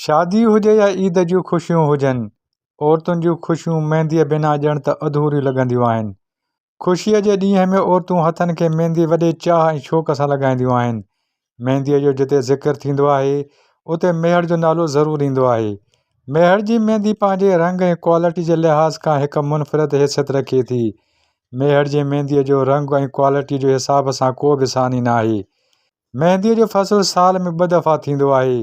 शादी हुजे या ईद जूं ख़ुशियूं हुजनि, औरतुनि जूं ख़ुशियूं मेहंदीअ बिना ॼण त अधूरियूं लॻंदियूं आहिनि। ख़ुशीअ जे ॾींहं में औरतूं हथनि खे मेहंदी वॾे चाह ऐं शौक़ सां लॻाईंदियूं आहिनि। मेहंदीअ जो जिते ज़िक्र थींदो आहे उते मेहर जो नालो ज़रूरु ईंदो आहे। मेहर जी मेहंदी पंहिंजे रंग ऐं क्वालिटी जे लिहाज़ खां हिकु मुनफ़रिद हैसियत रखे थी। मेहर जी मेहंदीअ जो रंग ऐं क्वालिटी जे हिसाब सां को बि सानी न आहे। मेहंदीअ जो फ़सुलु साल में 2 दफ़ा थींदो आहे।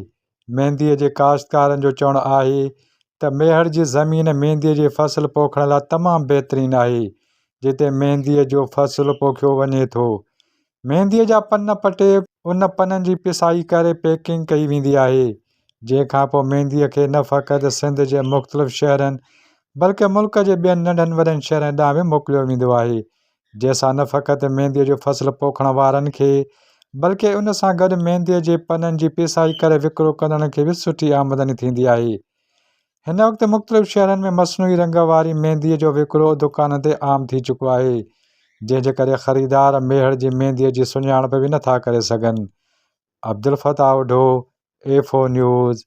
मेहंदीअ जे काश्तकारनि जो चवणु आहे त मेहर जी ज़मीन मेहंदीअ जे फ़सुलु पोखण लाइ तमामु बहितरीनु आहे, जिते मेहंदीअ जो फ़सुलु पोखियो वञे थो। मेहंदीअ जा पन पटे उन पननि जी पिसाई करे पैकिंग कई वेंदी आहे, जंहिंखां पोइ मेहंदीअ खे न फ़क़ति सिंध जे मुख़्तलिफ़ शहरनि बल्कि मुल्क जे ॿियनि नंढनि वॾनि शहरनि ॾांहुं बि मोकिलियो वेंदो आहे, जंहिंसां न फ़क़ति मेहंदीअ जो फ़सुलु पोखण वारनि खे बल्कि उन सां गॾु मेहंदीअ जे पननि जी पिसाई करे विकिरो कंदड़नि खे बि सुठी आमदनी थींदी आहे। हिन वक़्तु मुख़्तलिफ़ शहरनि में मस्नूई रंग वारी मेहंदीअ जो विकिरो दुकान ते आम थी चुको आहे, जंहिंजे करे ख़रीदार मेहर जी मेहंदीअ जी सुञाणप बि नथा करे सघनि। अब्दुल फ़ताह उढो, A4 न्यूज़।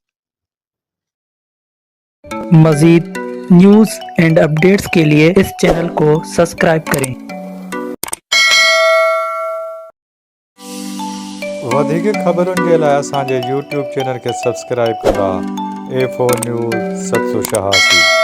मज़ीद न्यूज़ एंड अपडेट्स के लिए इस चैनल को सब्सक्राइब करें। वधीक ख़बरुनि जे लाइ असांजे YouTube चैनल खे सब्सक्राइब कंदा। A4 news 786।